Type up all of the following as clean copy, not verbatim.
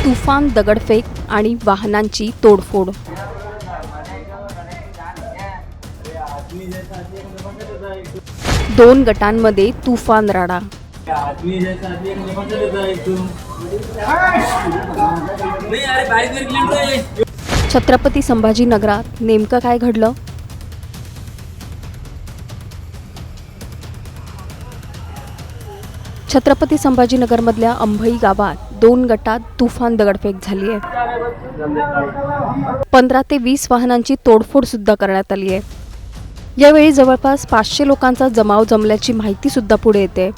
तुफान दगडफेक आणि वाहनांची तोडफोड। दोन गटांमध्ये तुफान राडा। छत्रपती संभाजीनगरात नेमकं काय घडलं? छत्रपती संभाजीनगरमधल्या अंभई गावात दोन गटात तुफान दगडफेक झाली आहे। 15 ते 20 वाहनांची तोडफोड सुद्धा करण्यात आली आहे। यावेळी जवळपास 500 लोकांचा जमाव जमल्याची माहिती सुद्धा पुढे येते।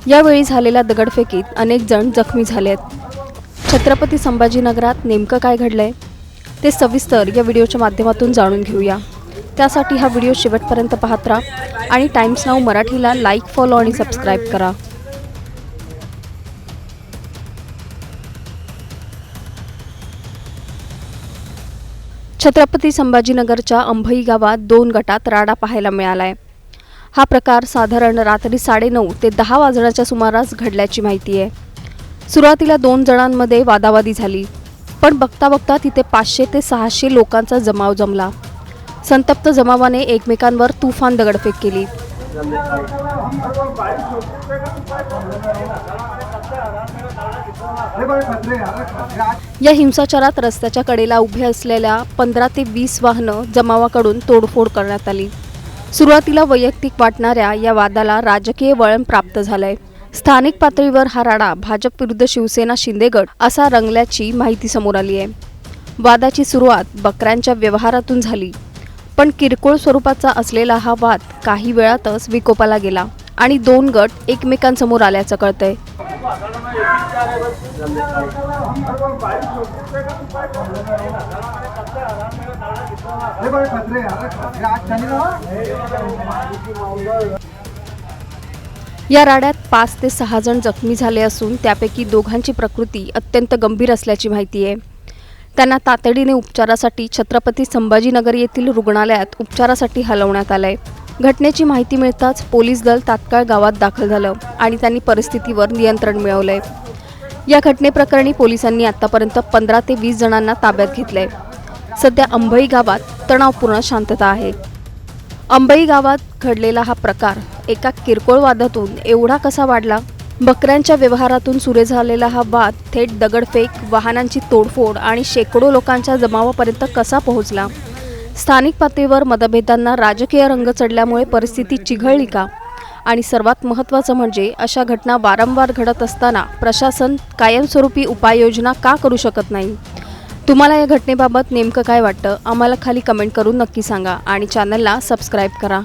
यावेळी झालेल्या दगडफेकीत अनेक जण जखमी झाले आहेत। छत्रपती संभाजीनगरात नेमकं काय घडलंय ते सविस्तर या व्हिडिओच्या माध्यमातून जाणून घेऊया। त्यासाठी हा व्हिडिओ शेवटपर्यंत पाहत राहा आणि टाइम्स नाऊ मराठीला लाईक, फॉलो आणि सबस्क्राईब करा। छत्रपती संभाजीनगरच्या अंभई गावात दोन गटात राडा पाहायला मिळालाय। हा प्रकार साधारण रात्री 9:30 ते 10 वाजण्याच्या सुमारास घडल्याची माहिती आहे। सुरुवातीला 2 जणांमध्ये वादावादी झाली, पण बघता बघता तिथे 500 ते 600 लोकांचा जमाव जमला। संतप्त जमावाने एकमेकांवर तुफान दगडफेक केली। या हिंसाचारात रस्त्याच्या कडेला उभे असलेल्या 15 ते 20 वाहनं जमावाकडून तोडफोड करण्यात आली। सुरुवातीला वैयक्तिक वाटणाऱ्या या वादाला राजकीय वळण प्राप्त झालंय। स्थानिक पातळीवर हा राडा भाजप विरुद्ध शिवसेना शिंदे गट असा रंगल्याची माहिती समोर आली आहे। वादाची सुरुवात बकऱ्यांच्या व्यवहारातून झाली, पण किरकोळ स्वरूपाचा असलेला हा वाद काही वेळातच विकोपाला गेला आणि दोन गट एकमेकांसमोर आल्याचं कळतंय। या राड्यात 5 ते 6 जण जखमी झाले असून त्यापैकी दोघांची प्रकृती अत्यंत गंभीर असल्याची माहिती आहे। त्यांना तातडीने उपचारासाठी छत्रपती संभाजीनगर येथील रुग्णालयात उपचारासाठी हलवण्यात आलंय। घटनेची माहिती मिळताच पोलीस दल तात्काळ गावात दाखल झालं आणि त्यांनी परिस्थितीवर नियंत्रण मिळवलंय। या घटनेप्रकरणी पोलिसांनी आतापर्यंत 15 ते 20 जणांना ताब्यात घेतलंय। सध्या अंभई गावात तणावपूर्ण शांतता आहे। अंभई गावात घडलेला हा प्रकार एका किरकोळ वादातून एवढा कसा वाढला? बकऱ्यांच्या व्यवहारातून सुरू झालेला हा वाद थेट दगडफेक, वाहनांची तोडफोड आणि शेकडो लोकांच्या जमावापर्यंत कसा पोहोचला? स्थानिक पातळीवर मतभेदांना राजकीय रंग चढल्यामुळे परिस्थिती चिघळली का? आणि सर्वात महत्त्वाचं म्हणजे अशा घटना वारंवार घडत असताना प्रशासन कायमस्वरूपी उपाययोजना का करू शकत नाही? तुम्हाला या घटनेबाबत नेमकं काय वाटतं? आम्हाला खाली कमेंट करून नक्की सांगा आणि चॅनलला सबस्क्राईब करा।